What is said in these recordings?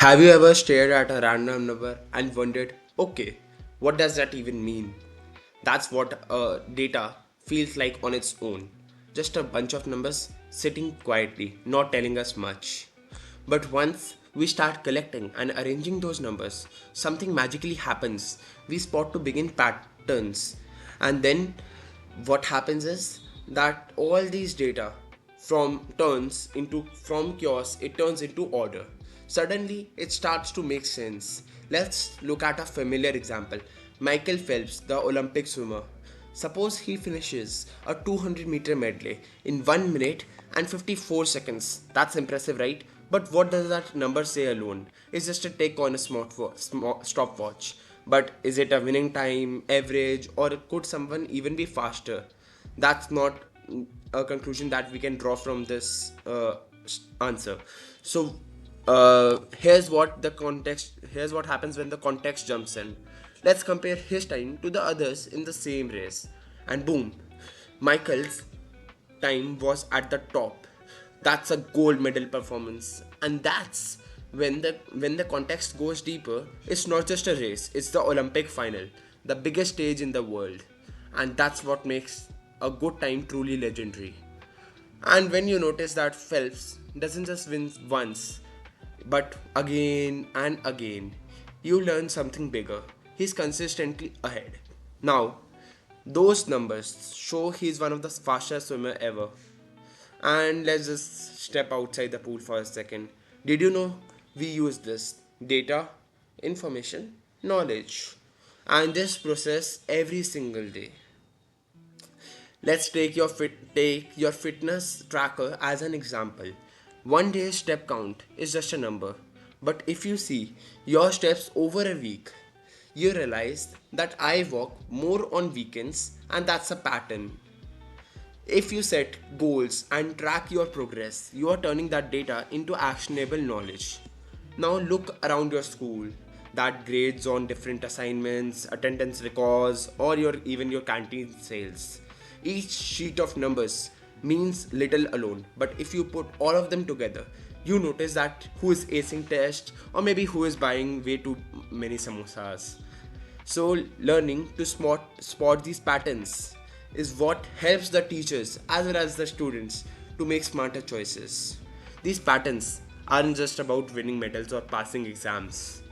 Have you ever stared at a random number and wondered, okay, what does that even mean? That's what data feels like on its own. Just a bunch of numbers sitting quietly, not telling us much. But once we start collecting and arranging those numbers, something magically happens. We spot to begin patterns. And then what happens is that all these data from chaos it turns into order. Suddenly it starts to make sense. Let's look at a familiar example. Michael Phelps, the Olympic swimmer. Suppose he finishes a 200-meter medley in 1 minute and 54 seconds. That's impressive, right? But what does that number say alone? It's just a take on a stopwatch. But is it a winning time, average, or could someone even be faster? That's not a conclusion that we can draw from this answer. So here's what the context. Here's what happens when the context jumps in. Let's compare his time to the others in the same race, and boom, Michael's time was at the top. That's a gold medal performance, and that's when the context goes deeper. It's not just a race; it's the Olympic final, the biggest stage in the world, and that's what makes a good time truly legendary. And when you notice that Phelps doesn't just win once, but again and again, you learn something bigger. He's consistently ahead. Now, those numbers show he's one of the fastest swimmer ever. And let's just step outside the pool for a second. Did you know we use this data, information, knowledge, and this process every single day? Let's take your fitness tracker as an example. One day's step count is just a number, but if you see your steps over a week, you realize that I walk more on weekends and that's a pattern. If you set goals and track your progress, you are turning that data into actionable knowledge. Now look around your school. That grades on different assignments, attendance records, or even your canteen sales. Each sheet of numbers means little alone, but if you put all of them together, you notice that who is acing tests or maybe who is buying way too many samosas. So, learning to spot these patterns is what helps the teachers as well as the students to make smarter choices. These patterns aren't just about winning medals or passing exams.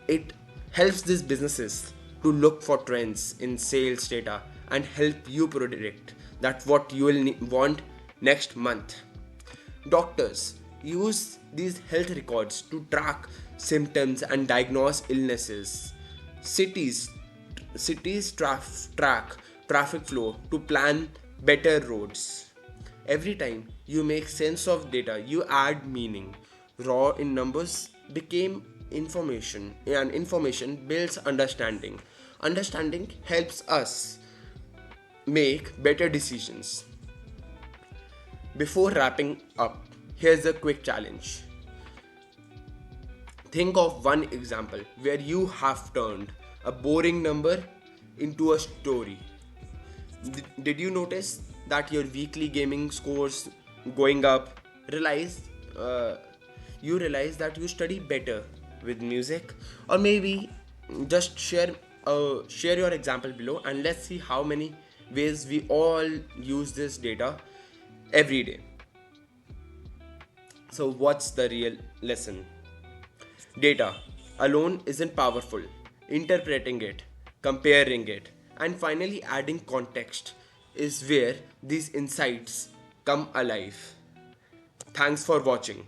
It helps these businesses to look for trends in sales data and help you predict that what you will want next month. Doctors use these health records to track symptoms and diagnose illnesses. Cities track traffic flow to plan better roads. Every time you make sense of data, you add meaning. Raw in numbers became information, and information builds understanding. Understanding helps us make better decisions. Before wrapping up, here's a quick challenge. Think of one example where you have turned a boring number into a story. Did you notice that your weekly gaming scores going up? Realize you realize that you study better with music, or maybe just share your example below, and let's see how many ways we all use this data every day. So, what's the real lesson? Data alone isn't powerful. Interpreting it, comparing it, and finally adding context is where these insights come alive. Thanks for watching.